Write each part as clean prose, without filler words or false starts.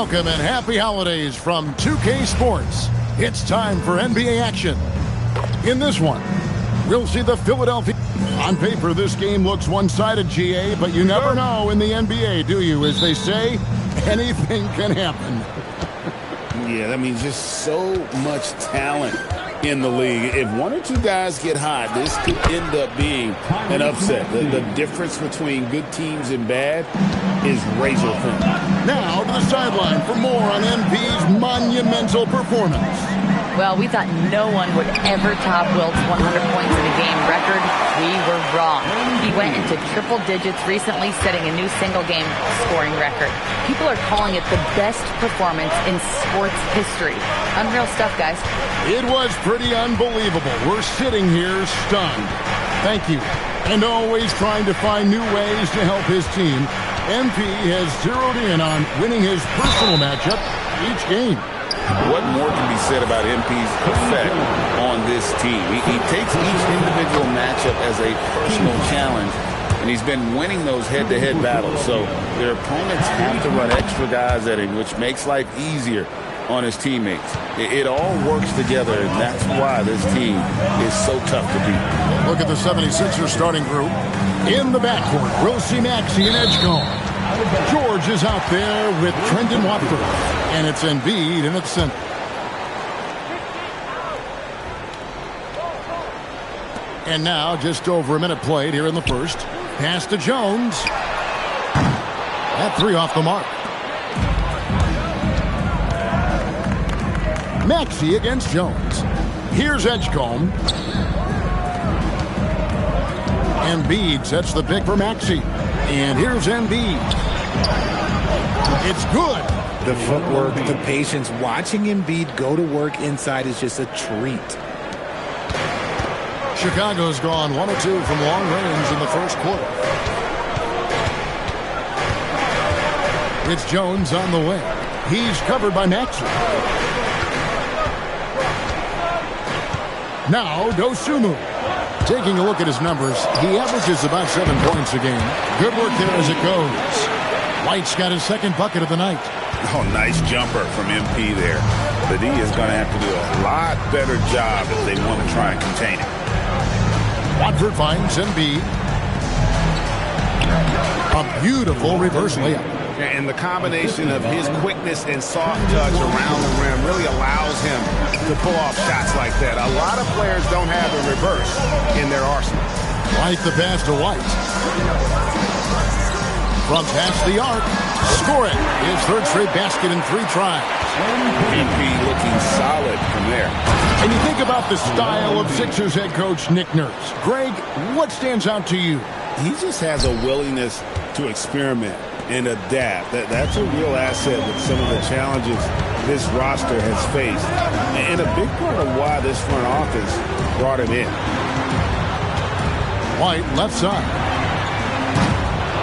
Welcome and happy holidays from 2K Sports. It's time for NBA action. In this one, we'll see the Philadelphia. On paper, this game looks one-sided, GA, but you never know in the NBA, do you? As they say, anything can happen. Yeah, that means just so much talent in the league. If one or two guys get hot, this could end up being an upset. The difference between good teams and bad is razor thin. Now to the sideline for more on MP's monumental performance. Well, we thought no one would ever top Wilt's 100 points in a game record. We were wrong. He went into triple digits recently, setting a new single-game scoring record. People are calling it the best performance in sports history. Unreal stuff, guys. It was pretty unbelievable. We're sitting here stunned. Thank you. And always trying to find new ways to help his team. MP has zeroed in on winning his personal matchup each game. What more can be said about MP's effect on this team? He takes each individual matchup as a personal challenge, and he's been winning those head-to-head battles. So their opponents have to run extra guys at him, which makes life easier on his teammates. It all works together, and that's why this team is so tough to beat. Look at the 76ers starting group. In the backcourt, we'll see Maxey and Edgecombe. George is out there with Trendon Watford, and it's Embiid in its center. And now, just over a minute played here in the first. Pass to Jones. That three off the mark. Maxey against Jones. Here's Edgecombe. Embiid sets the pick for Maxey. And here's Embiid. It's good. The footwork, the patience. Watching Embiid go to work inside is just a treat. Chicago's gone 1 of 2 from long range in the first quarter. It's Jones on the wing. He's covered by Maxey. Now Dosunmu. Taking a look at his numbers, he averages about 7 points a game. Good work there as it goes. White's got his second bucket of the night. Oh, nice jumper from MP there. The D is going to have to do a lot better job if they want to try and contain it. Watford finds Embiid. A beautiful reverse layup. And the combination of his quickness and soft touch around the rim really allows him to pull off shots like that. A lot of players don't have the reverse in their arsenal. Right the pass to White. From past the arc. Score it. His third straight basket in 3 tries. MP looking solid from there. And you think about the style of Sixers head coach Nick Nurse. Greg, what stands out to you? He just has a willingness to experiment and adapt. That's a real asset with some of the challenges this roster has faced. And a big part of why this front office brought him in. White, left side.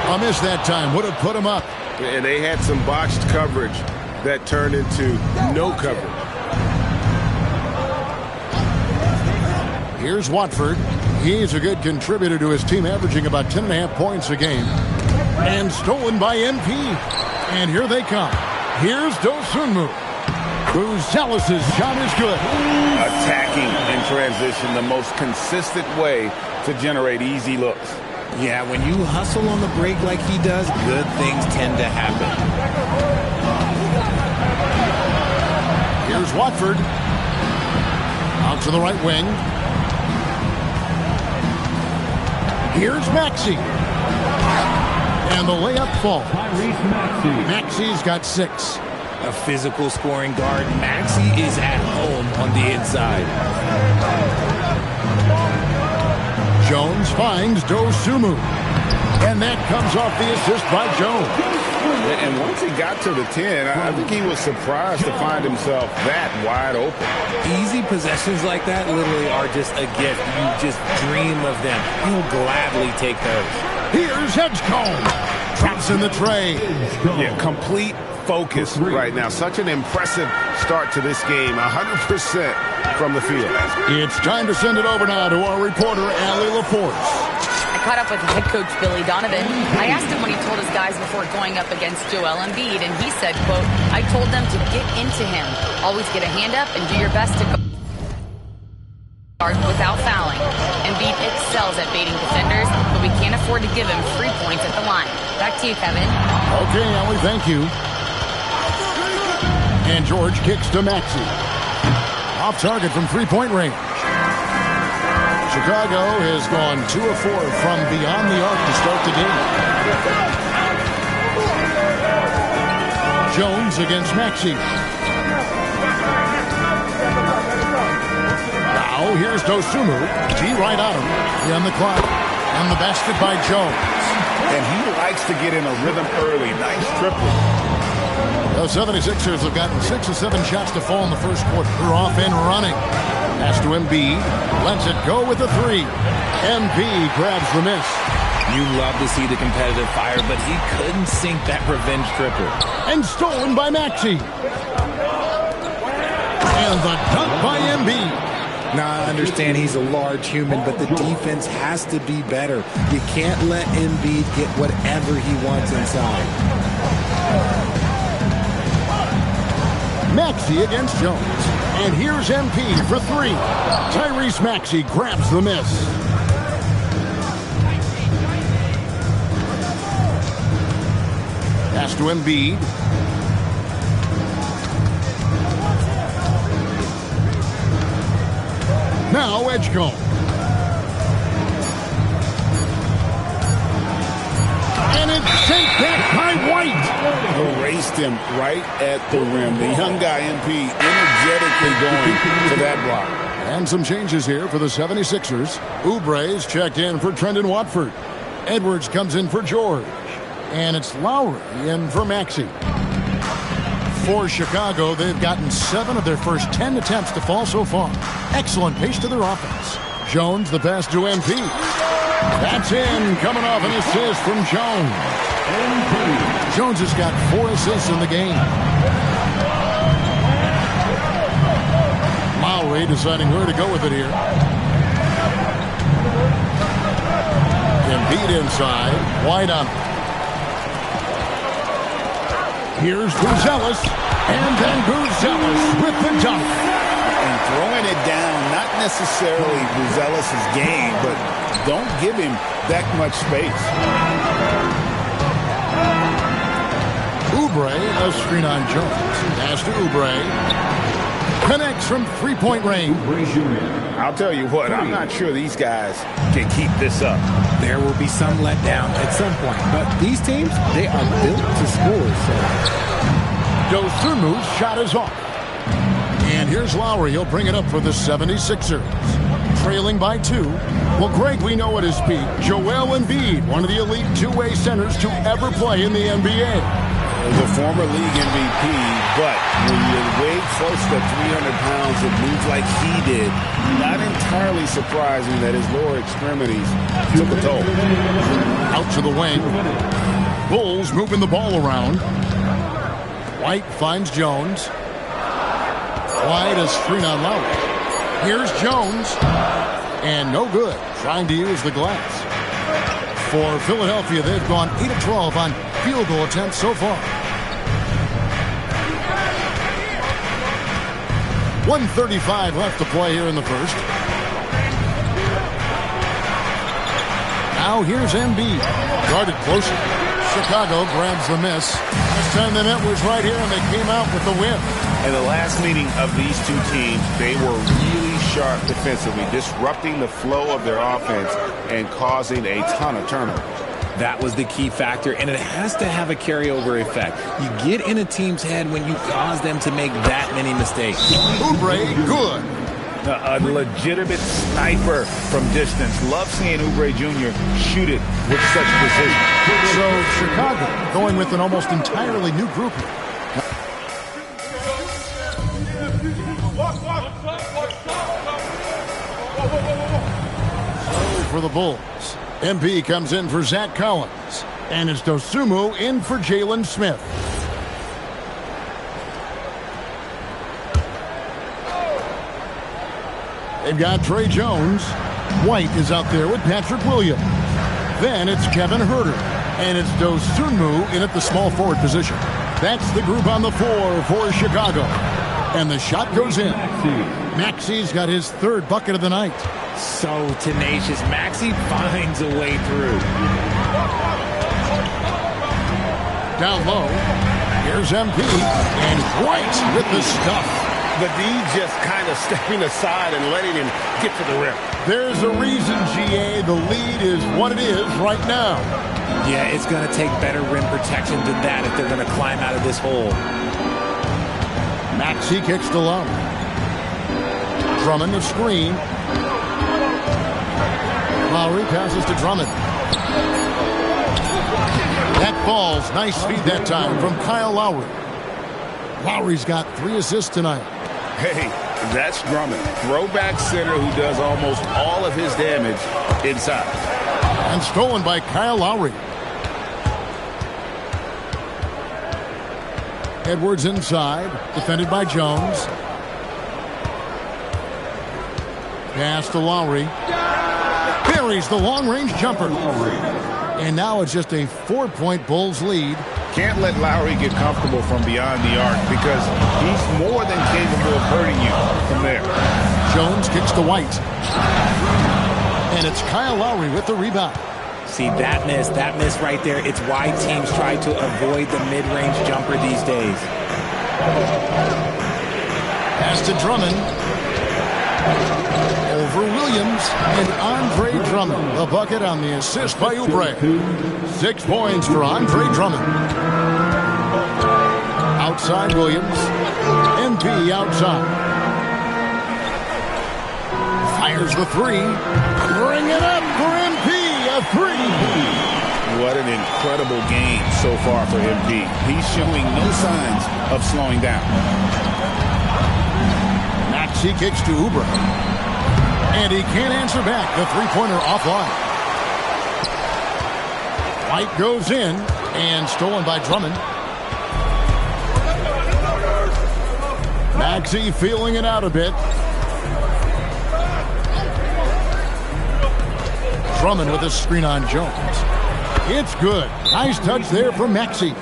A miss that time. Would have put him up. And they had some botched coverage that turned into no coverage. Here's Watford. He's a good contributor to his team, averaging about 10.5 points a game. And stolen by MP. And here they come. Here's Dosunmu. Buzelis' shot is good. Attacking in transition, the most consistent way to generate easy looks. Yeah, when you hustle on the break like he does, good things tend to happen. Here's Watford. Out to the right wing. Here's Maxey. And the layup falls. Maxey's got 6. A physical scoring guard. Maxey is at home on the inside. Jones finds Dosunmu. And that comes off the assist by Jones. And once he got to the 10, I think he was surprised to find himself that wide open. Easy possessions like that literally are just a gift. You just dream of them. He'll gladly take those. Here's Edgecombe. Drops in the tray. Yeah, complete focus right now. Such an impressive start to this game. 100% from the field. It's time to send it over now to our reporter, Allie LaForce. I caught up with head coach Billy Donovan. I asked him when he told his guys before going up against Joel Embiid, and he said, quote, "I told them to get into him. Always get a hand up and do your best to guard without fouling. Embiid excels at baiting defenders, but we can't afford to give him free points at the line." Back to you, Kevin. Okay, Ellie, thank you. And George kicks to Maxey. Off target from three-point range. Chicago has gone 2 of 4 from beyond the arc to start the game. Jones against Maxey. Now here's Dosunmu. G right on him. He on the clock. And the basket by Jones. And he likes to get in a rhythm early. Nice triple. The 76ers have gotten 6 of 7 shots to fall in the first quarter. They're off and running. Pass to Embiid. Lets it go with the 3. Embiid grabs the miss. You love to see the competitive fire, but he couldn't sink that revenge triple. And stolen by Maxey. And the dunk by Embiid. Now, I understand he's a large human, but the defense has to be better. You can't let Embiid get whatever he wants inside. Maxey against Jones. And here's MP for 3. Tyrese Maxey grabs the miss. Pass to Embiid. Now Edgecombe. And it's sent back by White. Erased him right at the rim. The young guy, MP, energetically going to that block. And some changes here for the 76ers. Oubre's checked in for Trendon Watford. Edwards comes in for George. And it's Lowry in for Maxey. For Chicago, they've gotten 7 of their first 10 attempts to fall so far. Excellent pace to their offense. Jones, the pass to MP. That's in, coming off an assist from Jones. Jones has got 4 assists in the game. Lowry deciding where to go with it here. Embiid inside. White on. Here's Buzelis. And then Buzelis with the dunk. And throwing it down, not necessarily Buzelis' game, but don't give him that much space. Oubre, a screen on Jones. Pass to Oubre. Connects from three-point range. I'll tell you what, I'm not sure these guys can keep this up. There will be some letdown at some point, but these teams, they are built to score. Dosunmu's shot is off. And here's Lowry. He'll bring it up for the 76ers. Trailing by 2. Well, Greg, we know at his peak, Joel Embiid, one of the elite two-way centers to ever play in the NBA. The former league MVP, but when you weigh close to 300 pounds and moves like he did, not entirely surprising that his lower extremities took a toll. Out to the wing. Bulls moving the ball around. White finds Jones. White is screen on Lowry. Here's Jones. And no good. Trying to use the glass. For Philadelphia, they've gone 8 of 12 on field goal attempts so far. 1:35 left to play here in the first. Now here's Embiid. Guarded closely. Chicago grabs the miss. This time the net was right here and they came out with the win. In the last meeting of these two teams, they were really sharp defensively, disrupting the flow of their offense and causing a ton of turnovers. That was the key factor, and it has to have a carryover effect. You get in a team's head when you cause them to make that many mistakes. Oubre, good. A legitimate sniper from distance. Love seeing Oubre Jr. shoot it with such precision. So Chicago going with an almost entirely new group here. For the Bulls. MP comes in for Zach Collins. And it's Dosunmu in for Jalen Smith. They've got Trey Jones. White is out there with Patrick Williams. Then it's Kevin Herter. And it's Dosunmu in at the small forward position. That's the group on the floor for Chicago. And the shot goes in. Maxi's got his third bucket of the night. So tenacious. Maxi finds a way through. Down low. Here's MP. And White with the stuff. The D just kind of stepping aside and letting him get to the rim. There's a reason, GA. The lead is what it is right now. Yeah, it's going to take better rim protection than that if they're going to climb out of this hole. Maxi kicks to Love. Drummond the screen. Lowry passes to Drummond. That falls. Nice feed that time from Kyle Lowry. Lowry's got 3 assists tonight. Hey, that's Drummond. Throwback center who does almost all of his damage inside. And stolen by Kyle Lowry. Edwards inside. Defended by Jones. Pass to Lowry. Buries the long-range jumper. And now it's just a 4-point Bulls lead. Can't let Lowry get comfortable from beyond the arc because he's more than capable of hurting you from there. Jones kicks to White. And it's Kyle Lowry with the rebound. See, that miss right there, it's why teams try to avoid the mid-range jumper these days. Pass to Drummond. Over Williams and Andre Drummond. The bucket on the assist by Oubre. 6 points for Andre Drummond. Outside Williams. MP outside. Fires the 3. Bring it up for MP. A 3. What an incredible game so far for MP. He's showing no signs of slowing down. Maxi kicks to Oubre. And he can't answer back. The three-pointer offline. White goes in and stolen by Drummond. Maxi feeling it out a bit. Drummond with a screen on Jones. It's good. Nice touch there from Maxi.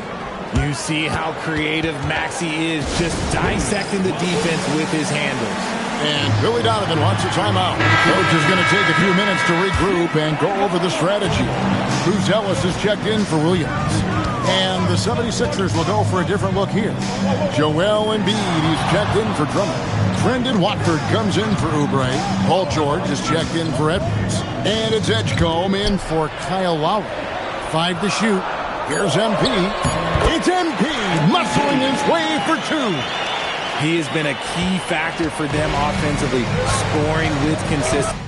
You see how creative Maxi is, just dissecting the defense with his handles. And Billy Donovan wants a timeout. Coach is going to take a few minutes to regroup and go over the strategy. Bruce Ellis is checked in for Williams. And the 76ers will go for a different look here. Joel Embiid, he's checked in for Drummond. Brendan Watford comes in for Oubre. Paul George is checked in for Edwards. And it's Edgecombe in for Kyle Lowry. 5 to shoot. Here's MP. It's MP muscling his way for 2. He has been a key factor for them offensively, scoring with consistency.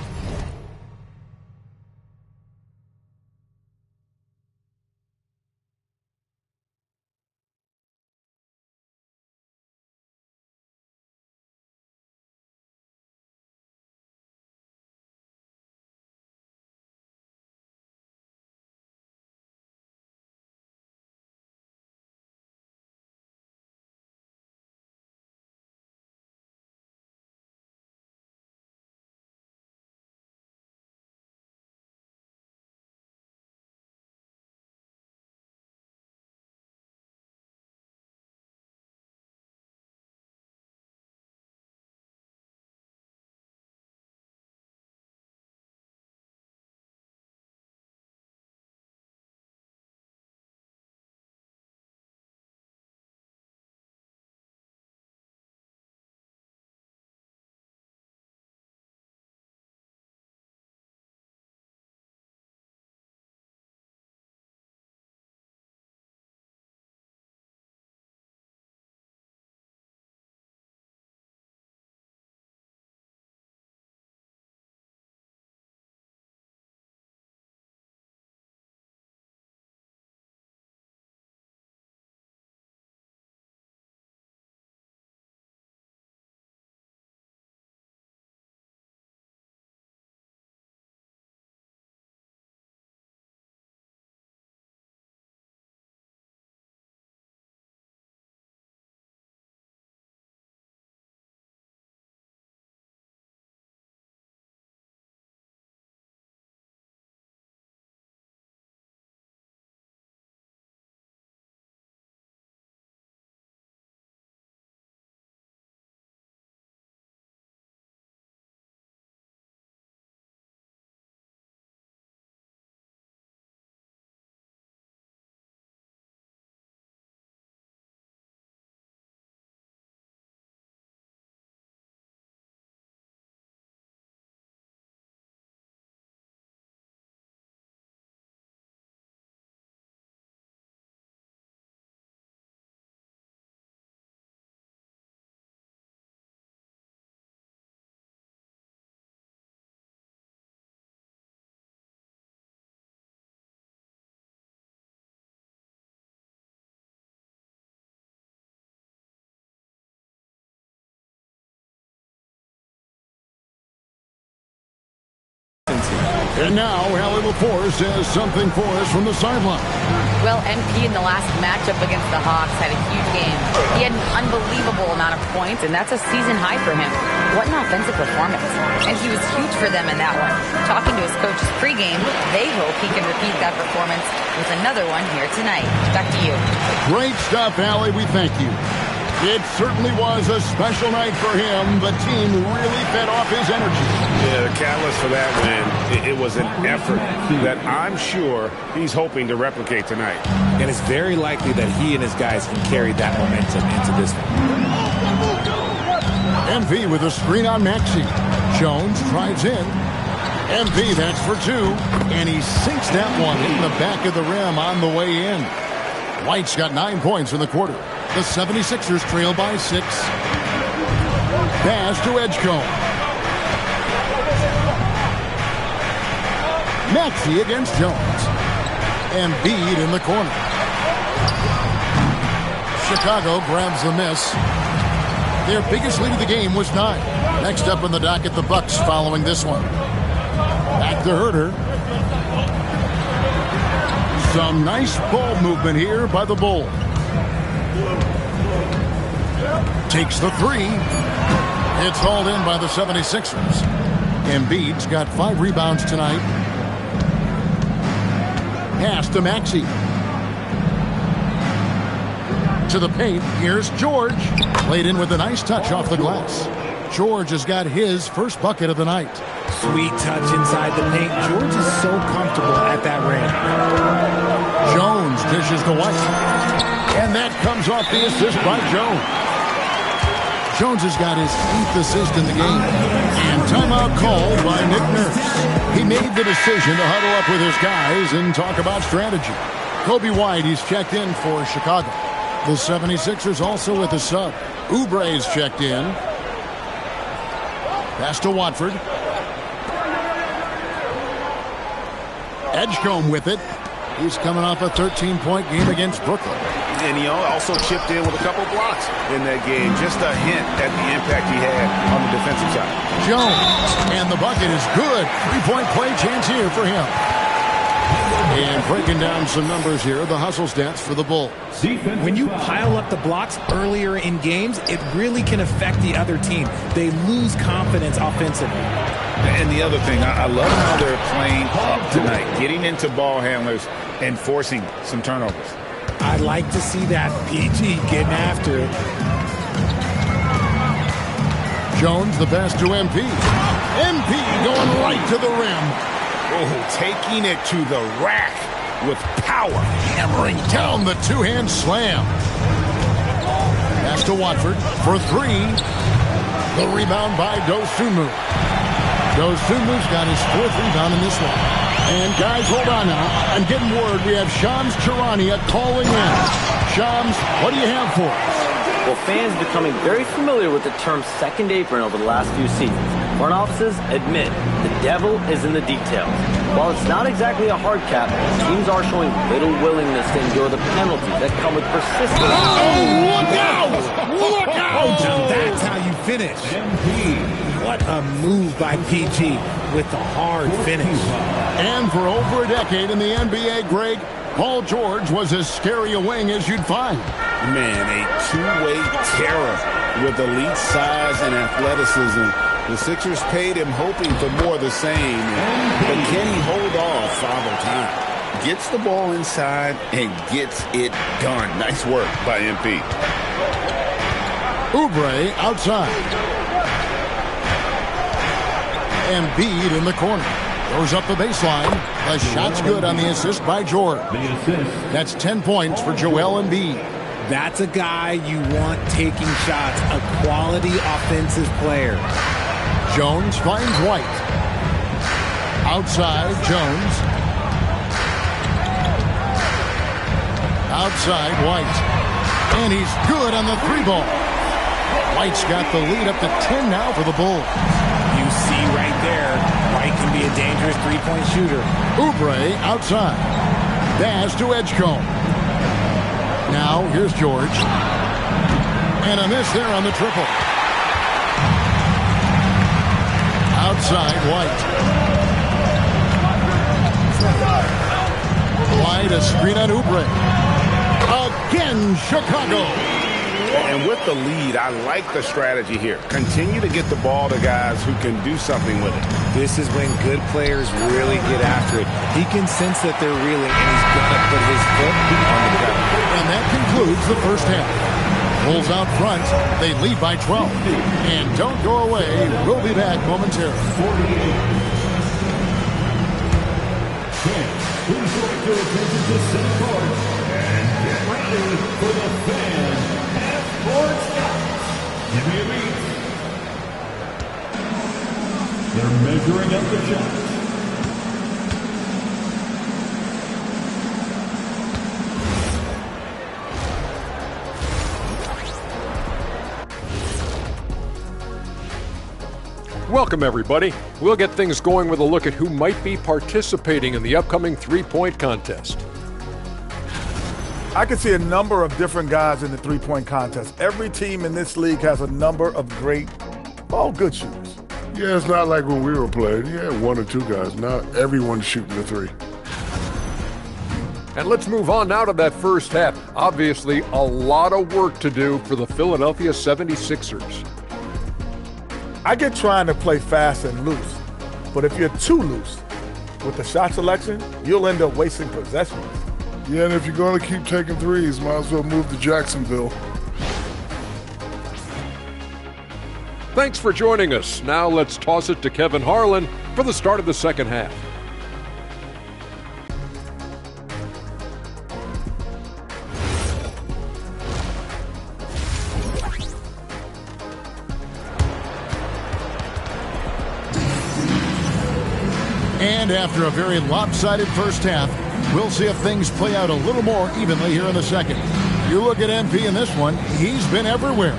And now, Allie LaForce has something for us from the sideline. Well, MP in the last matchup against the Hawks had a huge game. He had an unbelievable amount of points, and that's a season high for him. What an offensive performance. And he was huge for them in that one. Talking to his coaches pregame, they hope he can repeat that performance with another one here tonight. Back to you. Great stuff, Allie. We thank you. It certainly was a special night for him. The team really fed off his energy. Yeah, the catalyst for that win, it was an effort that I'm sure he's hoping to replicate tonight. And it's very likely that he and his guys can carry that momentum into this one. MV with a screen on Maxey. Jones drives in. MV, that's for two. And he sinks that one in the back of the rim on the way in. White's got 9 points in the quarter. The 76ers trail by 6. Pass to Edgecombe. Maxey against Jones. Embiid in the corner. Chicago grabs the miss. Their biggest lead of the game was 9. Next up in the docket, the Bucks following this one. Back to Herter. Some nice ball movement here by the Bulls. Takes the 3. It's hauled in by the 76ers. Embiid's got 5 rebounds tonight. Pass to Maxey. To the paint. Here's George. Played in with a nice touch off the glass. George has got his first bucket of the night. Sweet touch inside the paint. George is so comfortable at that rim. Jones dishes to White. And that comes off the assist by Jones. Jones has got his 8th assist in the game. And timeout called by Nick Nurse. He made the decision to huddle up with his guys and talk about strategy. Kobe White, he's checked in for Chicago. The 76ers also with a sub. Oubre's checked in. Pass to Watford. Edgecombe with it. He's coming off a 13-point game against Brooklyn. And he also chipped in with a couple blocks in that game. Just a hint at the impact he had on the defensive side. Jones. And the bucket is good. 3-point play chance here for him. And breaking down some numbers here, the hustle stats for the Bulls. When you pile up the blocks earlier in games, it really can affect the other team. They lose confidence offensively. And the other thing, I love how they're playing up tonight, getting into ball handlers and forcing some turnovers. I'd like to see that. PG getting after it. Jones, the pass to MP. MP going right to the rim. Oh, taking it to the rack with power. Hammering down the two-hand slam. Pass to Watford for 3. The rebound by Dosunmu. Dosumu's got his 4th rebound in this one. And guys, hold on now. I'm getting word we have Shams Charania calling in. Shams, what do you have for us? Well, fans becoming very familiar with the term second apron over the last few seasons. Front offices admit the devil is in the details. While it's not exactly a hard cap, teams are showing little willingness to endure the penalties that come with persistence. Oh, look out! Look out! Now that's how you finish. What a move by PG with the hard finish. And for over a decade in the NBA, Greg, Paul George was as scary a wing as you'd find. Man, a two-way terror with elite size and athleticism. The Sixers paid him hoping for more of the same. But can he hold off Father Time? Gets the ball inside and gets it done. Nice work by MP. Oubre outside. Embiid in the corner. Goes up the baseline. The shot's good on the assist by George. That's 10 points for Joel Embiid. That's a guy you want taking shots, a quality offensive player. Jones finds White. Outside, Jones. Outside, White. And he's good on the 3-ball. White's got the lead up to 10 now for the Bulls. You see right there, White can be a dangerous 3-point shooter. Oubre outside. Pass to Edgecombe. Now, here's George. And a miss there on the triple. Outside, White. Wide, a screen on Oubre. Again, Chicago. And with the lead, I like the strategy here. Continue to get the ball to guys who can do something with it. This is when good players really get after it. He can sense that they're reeling, and he's going to put his foot on the pedal. And that concludes the first half. Bulls out front. They lead by 12. And don't go away. We'll be back momentarily. Please direct your attention to center court and get ready for the fan and sports guys. Give me a beat. They're measuring up the shots. Welcome, everybody. We'll get things going with a look at who might be participating in the upcoming three-point contest. I can see a number of different guys in the three-point contest. Every team in this league has a number of great, good shooters. Yeah, it's not like when we were playing. You had one or two guys. Not everyone's shooting the three. And let's move on now to that first half. Obviously, a lot of work to do for the Philadelphia 76ers. I get trying to play fast and loose, but if you're too loose with the shot selection, you'll end up wasting possessions. Yeah, and if you're going to keep taking threes, might as well move to Jacksonville. Thanks for joining us. Now let's toss it to Kevin Harlan for the start of the second half. And after a very lopsided first half, we'll see if things play out a little more evenly here in the second. You look at MP in this one, he's been everywhere.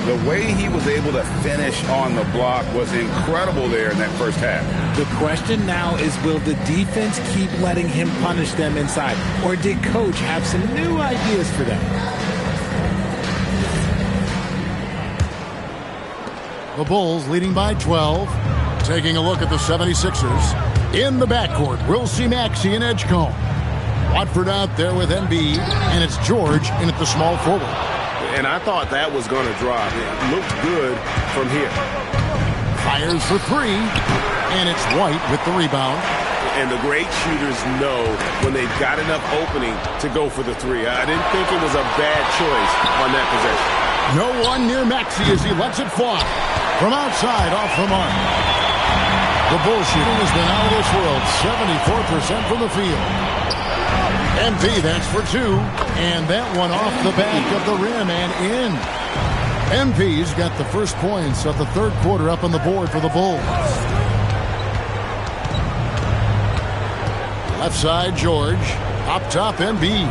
The way he was able to finish on the block was incredible there in that first half. The question now is, will the defense keep letting him punish them inside? Or did Coach have some new ideas for them? The Bulls leading by 12. Taking a look at the 76ers. In the backcourt, we'll see Maxey and Edgecombe. Watford out there with Embiid, and it's George in at the small forward. And I thought that was going to drop. It looked good from here. Fires for three, and it's White with the rebound. And the great shooters know when they've got enough opening to go for the three. I didn't think it was a bad choice on that possession. No one near Maxey as he lets it fly. From outside, off the mark. The Bull shooting has been out of this world, 74% from the field. MP, that's for two. And that one off the back of the rim and in. MP's got the first points of the third quarter up on the board for the Bulls. Left side, George. Up top, Embiid.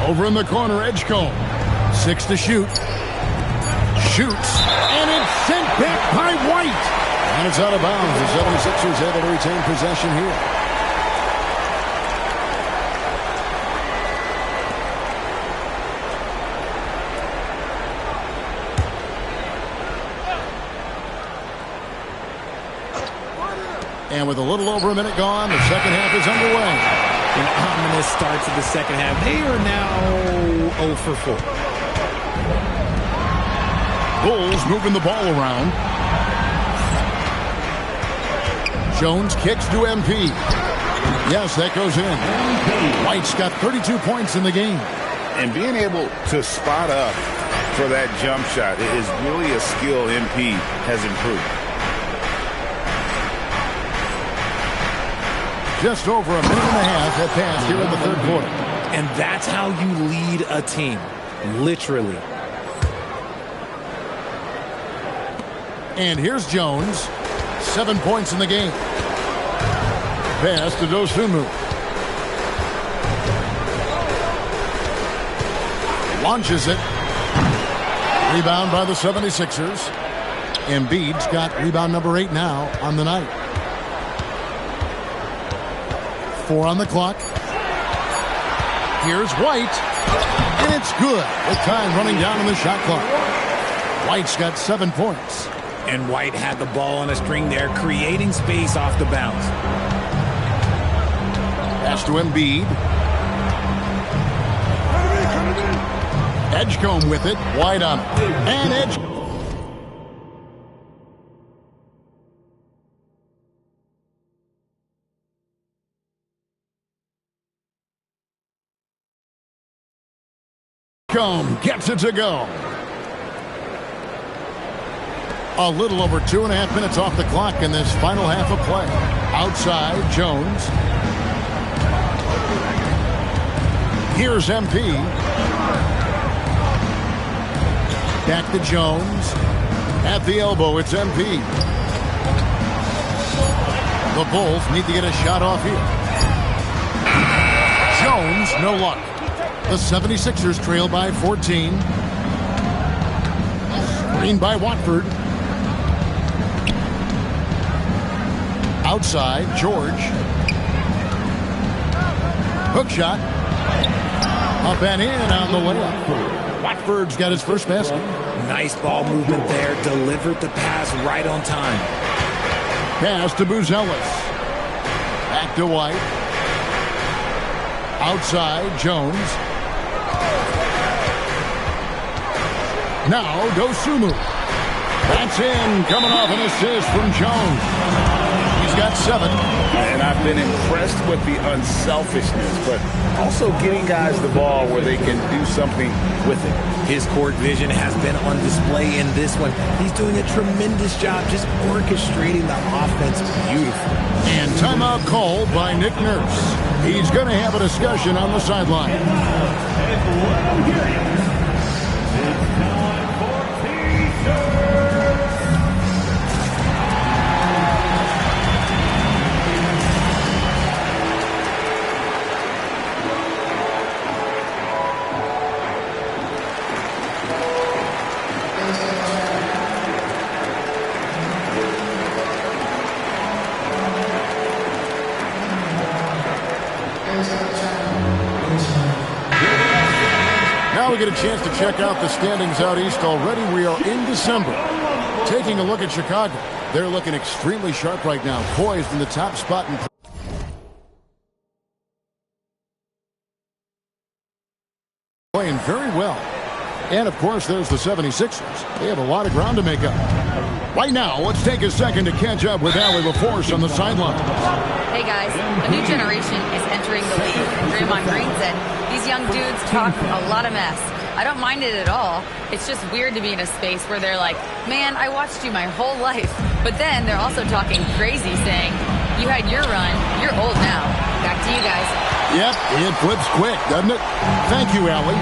Over in the corner, Edgecombe. 6 to shoot. Shoots. And it's sent back by White. And it's out of bounds. The 76ers able to retain possession here. And with a little over a minute gone, the second half is underway. An ominous start to the second half. They are now 0 for 4. Bulls moving the ball around. Jones kicks to MP. Yes, that goes in. White's got 32 points in the game. And being able to spot up for that jump shot is really a skill MP has improved. Just over a minute and a half have passed here in the third quarter. And that's how you lead a team. Literally. And here's Jones. 7 points in the game. Pass to Dosunmu. Launches it. Rebound by the 76ers. Embiid's got rebound number 8 now on the night. 4 on the clock. Here's White. And it's good with time running down on the shot clock. White's got 7 points. And White had the ball on a string there, creating space off the bounce. Pass to Embiid. Edgecombe with it. White on it. And Edgecombe. Gets it to go. A little over 2.5 minutes off the clock in this final half of play. Outside, Jones. Here's MP. Back to Jones. At the elbow, it's MP. The Bulls need to get a shot off here. Jones, no luck. The 76ers trail by 14. Screen by Watford. Outside, George. Hook shot. Up and in on the layup. Watford's got his first basket. Nice ball movement there. Delivered the pass right on time. Pass to Buzelis. Back to White. Outside, Jones. Now, Dosunmu. That's in. Coming off an assist from Jones. He's got 7. And I've been impressed with the unselfishness, but also getting guys the ball where they can do something with it. His court vision has been on display in this one. He's doing a tremendous job just orchestrating the offense beautifully. And timeout called by Nick Nurse. He's going to have a discussion on the sideline. Now we get a chance to check out the standings out east already. We are in December. Taking a look at Chicago. They're looking extremely sharp right now, poised in the top spot. Playing very well. And, of course, there's the 76ers. They have a lot of ground to make up. Right now, let's take a second to catch up with Allie LaForce on the sideline. Hey, guys. A new generation is entering the league. And Draymond Green said, these young dudes talk a lot of mess. I don't mind it at all. It's just weird to be in a space where they're like, man, I watched you my whole life. But then they're also talking crazy, saying, you had your run. You're old now. Back to you guys. Yep, it flips quick, doesn't it? Thank you, Allie.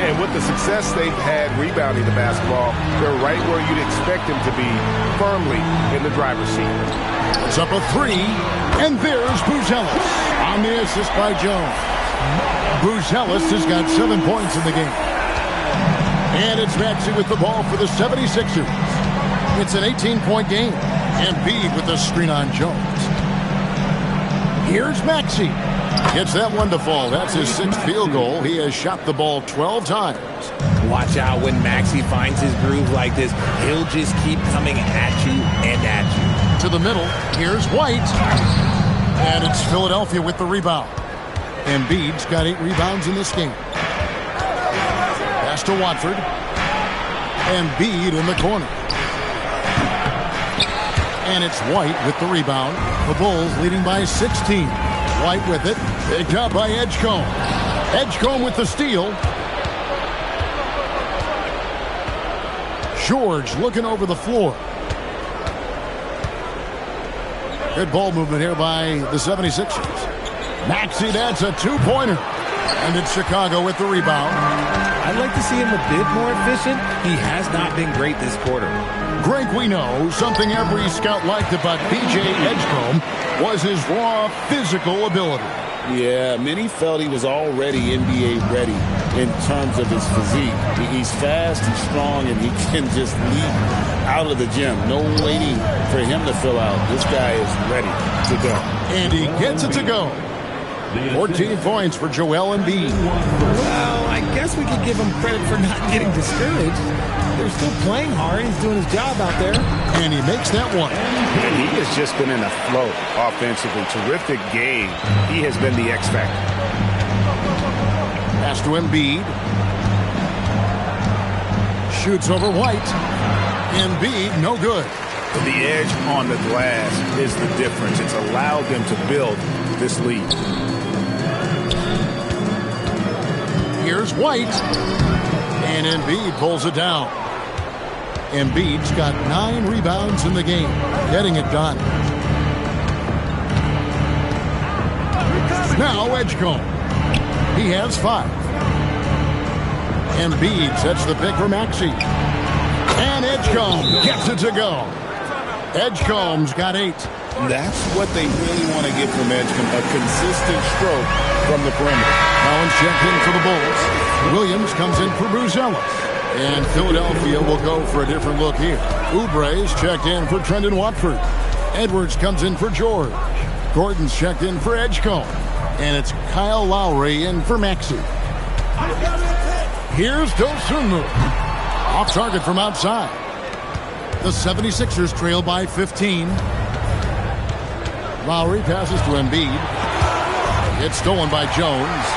And with the success they've had rebounding the basketball, they're right where you'd expect them to be, firmly in the driver's seat. It's up a 3, and there's Buzelis on the assist by Jones. Buzelis has got 7 points in the game. And it's Maxey with the ball for the 76ers. It's an 18-point game. Embiid with the screen on Jones. Here's Maxey. Gets that one to fall. That's his 6th field goal. He has shot the ball 12 times. Watch out when Maxey finds his groove like this. He'll just keep coming at you and at you. To the middle. Here's White. And it's Philadelphia with the rebound. Embiid's got 8 rebounds in this game. Pass to Watford. Embiid in the corner. And it's White with the rebound. The Bulls leading by 16. White with it. Picked up by Edgecombe. Edgecombe with the steal. George looking over the floor. Good ball movement here by the 76ers. Maxey, that's a 2-pointer. And it's Chicago with the rebound. I'd like to see him a bit more efficient. He has not been great this quarter. Greg, we know something every scout liked about B.J. Edgecombe was his raw physical ability. Yeah, many felt he was already NBA ready in terms of his physique. He's fast, he's strong, and he can just leap out of the gym. No waiting for him to fill out. This guy is ready to go. And he gets it to go. 14 points for Joel Embiid. Well, I guess we could give him credit for not getting discouraged. They're still playing hard. He's doing his job out there. And he makes that one. And he has just been in a flow offensively. Terrific game. He has been the X factor. Pass to Embiid. Shoots over White. Embiid, no good. The edge on the glass is the difference. It's allowed them to build this lead. Here's White. And Embiid pulls it down. Embiid's got 9 rebounds in the game, getting it done. Now Edgecombe. He has 5. Embiid sets the pick for Maxey. And Edgecombe gets it to go. Edgecombe's got 8. That's what they really want to get from Edgecombe, a consistent stroke from the perimeter. Collins checked in for the Bulls. Williams comes in for Bruce Ellis. And Philadelphia will go for a different look here. Oubre's checked in for Trendon Watford. Edwards comes in for George. Gordon's checked in for Edgecombe. And it's Kyle Lowry in for Maxey. Here's Dosunmu. Off target from outside. The 76ers trail by 15. Lowry passes to Embiid. It's stolen by Jones.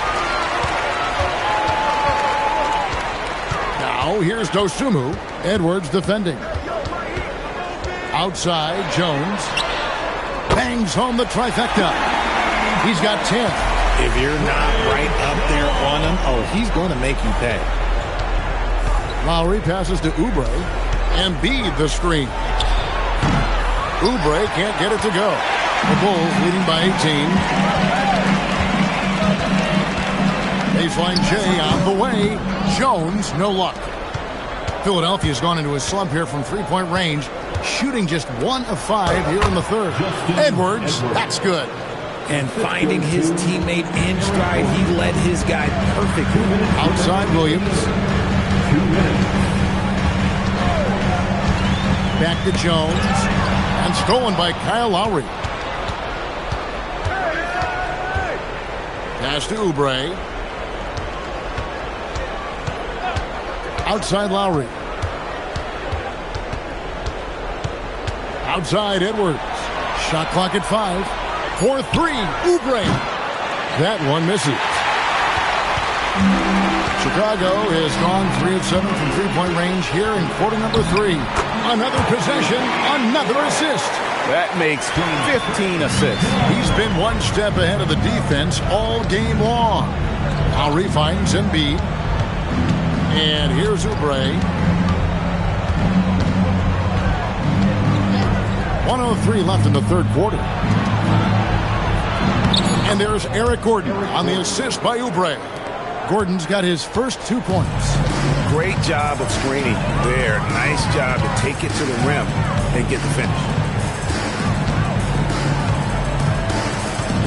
Now here's Dosunmu. Edwards defending. Outside, Jones. Bangs home the trifecta. He's got 10. If you're not right up there on him, oh, he's going to make you pay. Lowry passes to Oubre. Embiid the screen. Oubre can't get it to go. The Bulls leading by 18. Baseline J on the way. Jones, no luck. Philadelphia's gone into a slump here from three-point range, shooting just 1 of 5 here in the third. Edwards, that's good. And finding his teammate in stride, he led his guy perfectly. Outside Williams. Back to Jones. And stolen by Kyle Lowry. Pass to Oubre. Outside Lowry. Outside Edwards. Shot clock at 5. 4-3. Oubre. That one misses. Chicago has gone 3 of 7 from three-point range here in quarter number 3. Another possession, another assist. That makes 15 assists. He's been one step ahead of the defense all game long. Lowry finds Embiid. And here's Oubre. 1:03 left in the third quarter. And there's Eric Gordon on the assist by Oubre. Gordon's got his first 2 points. Great job of screening there. Nice job to take it to the rim and get the finish.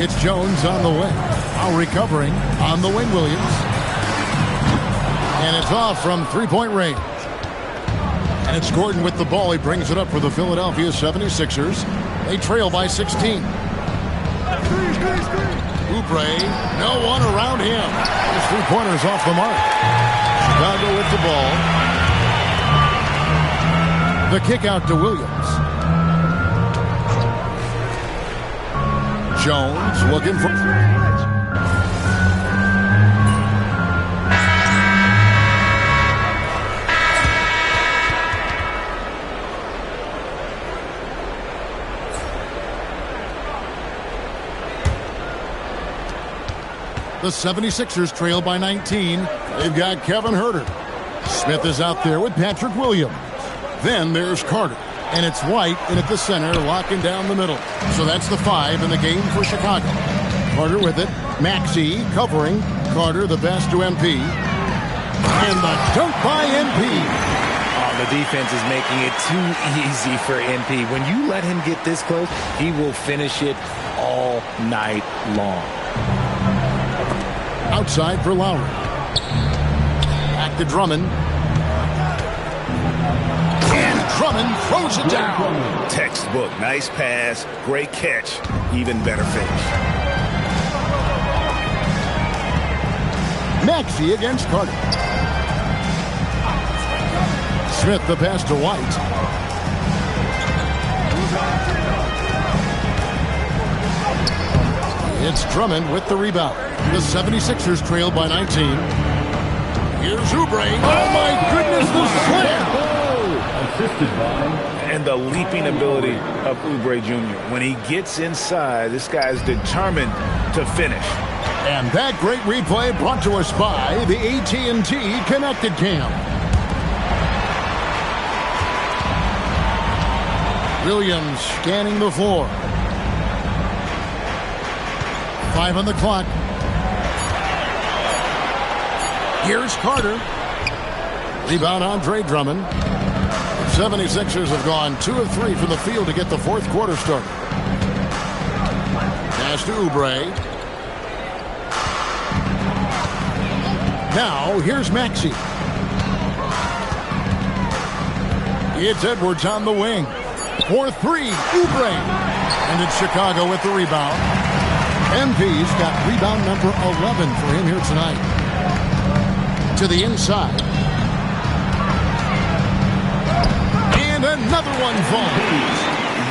It's Jones on the wing. Now recovering on the wing, Williams. And it's off from three-point range. And it's Gordon with the ball. He brings it up for the Philadelphia 76ers. They trail by 16. Oubre, no one around him. His three-pointers off the mark. Chicago with the ball. The kick out to Williams. Jones looking for... The 76ers trail by 19. They've got Kevin Huerter. Smith is out there with Patrick Williams. Then there's Carter. And it's White in at the center, locking down the middle. So that's the 5 in the game for Chicago. Carter with it. Maxey covering. Carter the pass to MP. And the dunk by MP. Oh, the defense is making it too easy for MP. When you let him get this close, he will finish it all night long. Outside for Lowry. Back to Drummond. And Drummond throws it down. Textbook. Nice pass. Great catch. Even better finish. Maxey against Carter. Smith the pass to White. It's Drummond with the rebound. The 76ers trail by 19. Here's Oubre. Oh my goodness, the slam! Assisted by... And the leaping ability of Oubre Jr. When he gets inside, this guy is determined to finish. And that great replay brought to us by the AT&T Connected Cam. Williams scanning the floor. 5 on the clock. Here's Carter. Rebound Andre Drummond. 76ers have gone 2 of 3 from the field to get the fourth quarter started. Pass to Oubre. Now, here's Maxey. It's Edwards on the wing. 4-3, Oubre. And it's Chicago with the rebound. MP's got rebound number 11 for him here tonight. To the inside. And another one falls.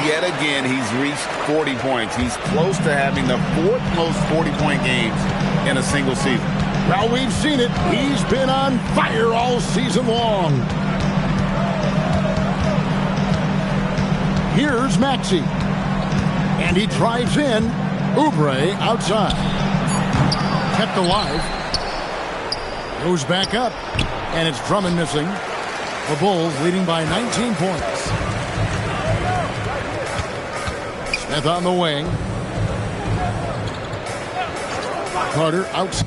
Yet again, he's reached 40 points. He's close to having the 4th most 40-point games in a single season. Well, we've seen it. He's been on fire all season long. Here's Maxey. And he drives in. Oubre outside. Kept alive. Goes back up. And it's Drummond missing. The Bulls leading by 19 points. Smith on the wing. Carter outside.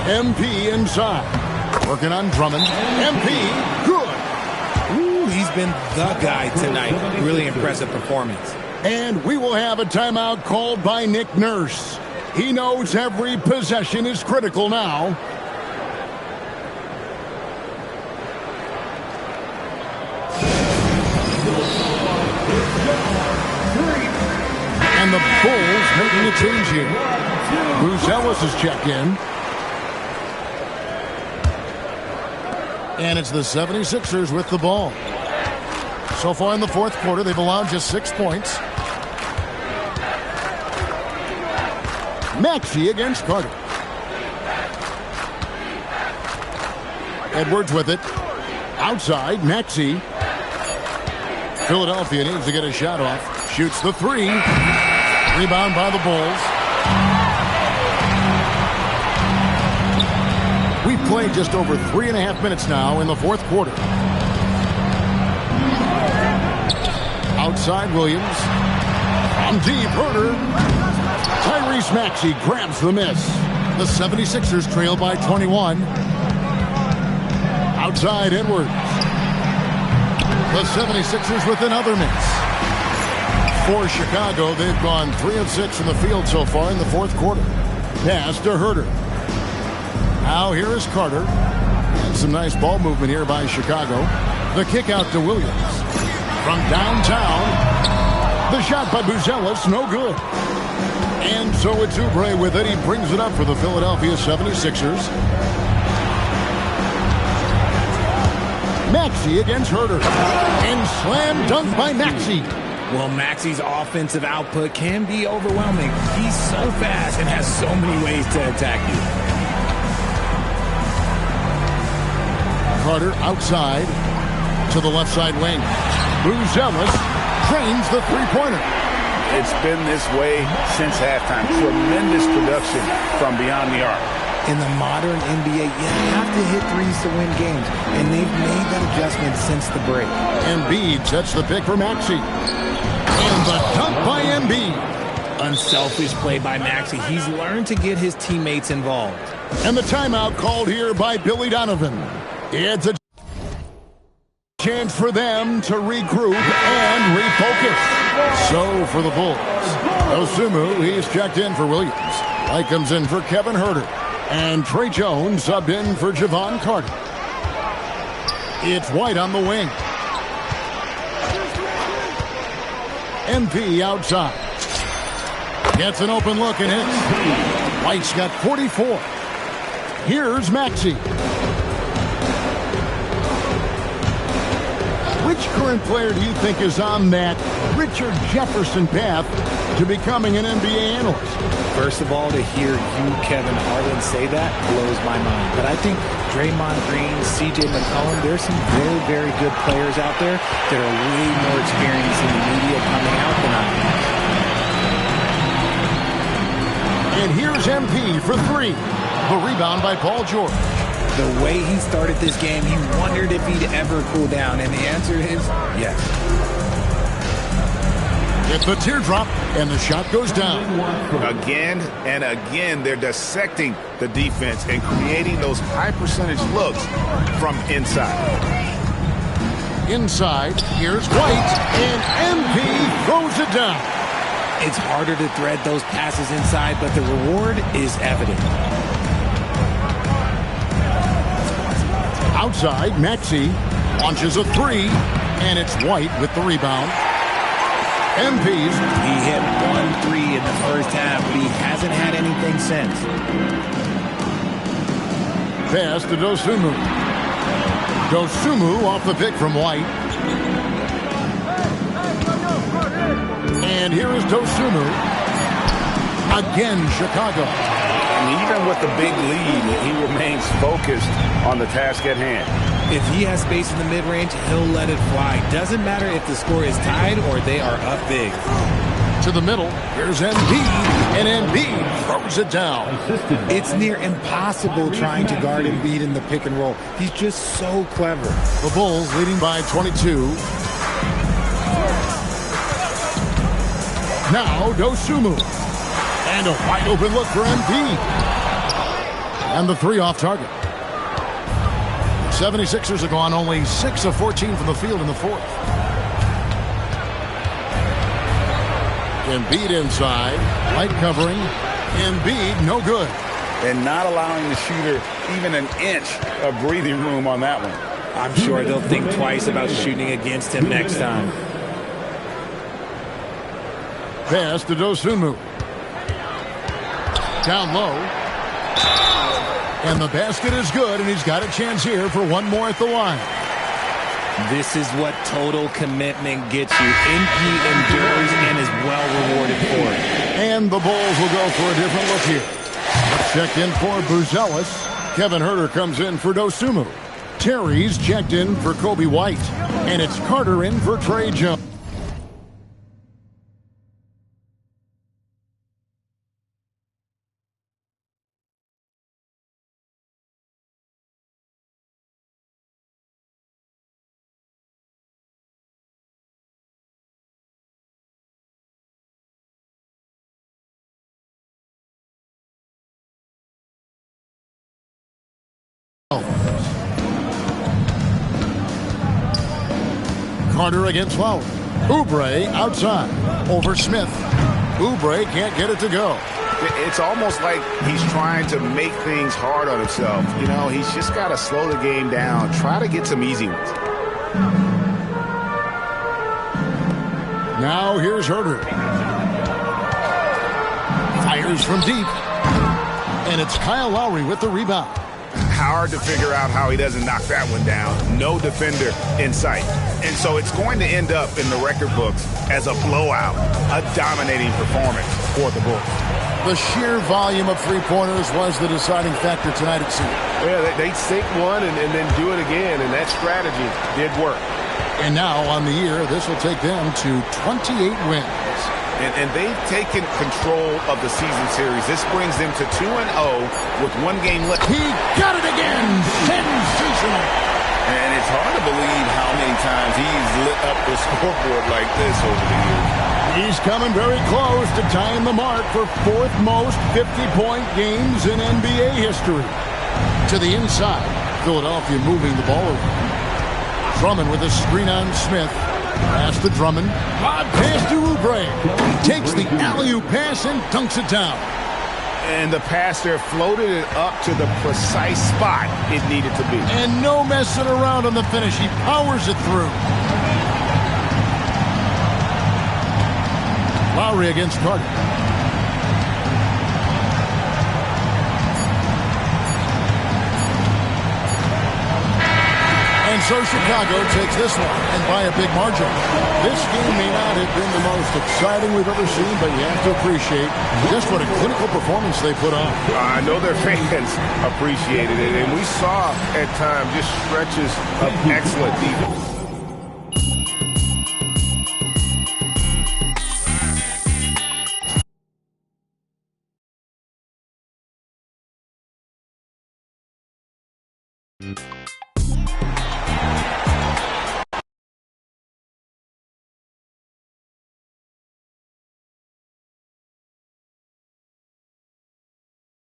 MP inside. Working on Drummond. MP, good. Ooh, he's been the guy tonight. Really impressive performance. And we will have a timeout called by Nick Nurse. He knows every possession is critical now. And the Bulls making a change here. Bruce Ellis has checked in. And it's the 76ers with the ball. So far in the fourth quarter, they've allowed just 6 points. Maxey against Carter. Edwards with it. Outside, Maxey. Philadelphia needs to get a shot off. Shoots the 3. Rebound by the Bulls. We've played just over 3.5 minutes now in the fourth quarter. Outside Williams. From deep, Herter. Tyrese Maxey grabs the miss. The 76ers trail by 21. Outside Edwards. The 76ers with another miss. For Chicago, they've gone 3 of 6 from the field so far in the fourth quarter. Pass to Herter. Now here is Carter. And some nice ball movement here by Chicago. The kick out to Williams. From downtown. The shot by Buzelis, no good. And so it's Oubre with it. He brings it up for the Philadelphia 76ers. Maxey against Herter. And slam dunk by Maxey. Well, Maxey's offensive output can be overwhelming. He's so fast and has so many ways to attack you. Carter outside to the left side wing. Buzelis trains the three-pointer. It's been this way since halftime. Tremendous production from beyond the arc. In the modern NBA, you have to hit threes to win games, and they've made that adjustment since the break. Embiid sets the pick for Maxey. And the dunk by Embiid. Unselfish play by Maxey. He's learned to get his teammates involved. And the timeout called here by Billy Donovan. It's a chance for them to regroup and refocus. So for the Bulls, Osumu, he's checked in for Williams. White comes in for Kevin Herter. And Trey Jones subbed in for Javon Carter. It's White on the wing. MP outside. Gets an open look and hits. White's got 44. Here's Maxey. Which current player do you think is on that Richard Jefferson path to becoming an NBA analyst? First of all, to hear you, Kevin Harlan, say that blows my mind. But I think Draymond Green, C.J. McCollum, there's some very, very good players out there that are way more experienced in the media coming out than I am. And here's MP for three. The rebound by Paul George. The way he started this game, he wondered if he'd ever cool down, and the answer is yes. It's the teardrop, and the shot goes down. Again and again, they're dissecting the defense and creating those high-percentage looks from inside. Inside, here's White, and MP throws it down. It's harder to thread those passes inside, but the reward is evident. Outside, Maxey launches a three, and it's White with the rebound. MP's. He hit 1-3 in the first half, but he hasn't had anything since. Pass to Dosunmu. Dosunmu off the pick from White. And here is Dosunmu. Again, Chicago. And even with the big lead, he remains focused on the task at hand. If he has space in the mid-range, he'll let it fly. Doesn't matter if the score is tied or they are up big. To the middle, here's Embiid, and Embiid throws it down. It's near impossible trying to guard Embiid in the pick and roll. He's just so clever. The Bulls leading by 22. Now Dosunmu. And a wide open look for Embiid. And the three off target. 76ers have gone only 6 of 14 from the field in the fourth. Embiid inside. Light covering. Embiid no good. And not allowing the shooter even an inch of breathing room on that one. I'm sure they'll think twice about shooting against him next time. Pass to Dosunmu. Down low. And the basket is good, and he's got a chance here for one more at the line. This is what total commitment gets you. MP endures and is well rewarded for it. And the Bulls will go for a different look here. Checked in for Buzelis. Kevin Huerter comes in for Dosunmu. Terry's checked in for Kobe White. And it's Carter in for Trey Jones. Carter against Lowry. Oubre outside. Over Smith. Oubre can't get it to go. It's almost like he's trying to make things hard on himself. You know, he's just got to slow the game down. Try to get some easy ones. Now here's Huerter. Fires from deep. And it's Kyle Lowry with the rebound. Hard to figure out how he doesn't knock that one down. No defender in sight. And so it's going to end up in the record books as a blowout, a dominating performance for the Bulls. The sheer volume of three-pointers was the deciding factor tonight, it seemed. Yeah, they sink one and then do it again, and that strategy did work. And now, on the year, this will take them to 28 wins. And they've taken control of the season series. This brings them to 2-0 with one game left. He got it again! Sensational! And it's hard to believe how many times he's lit up the scoreboard like this over the years. He's coming very close to tying the mark for fourth most 50-point games in NBA history. To the inside, Philadelphia moving the ball around. Drummond with a screen on Smith. Pass to Drummond. Lob pass to Oubre. He takes the alley-oop pass and dunks it down. And the pass there floated it up to the precise spot it needed to be. And no messing around on the finish. He powers it through. Lowry against Carter. And so Chicago takes this one, and by a big margin. This game may not have been the most exciting we've ever seen, but you have to appreciate just what a clinical performance they put on. I know their fans appreciated it, and we saw at times just stretches of excellent defense.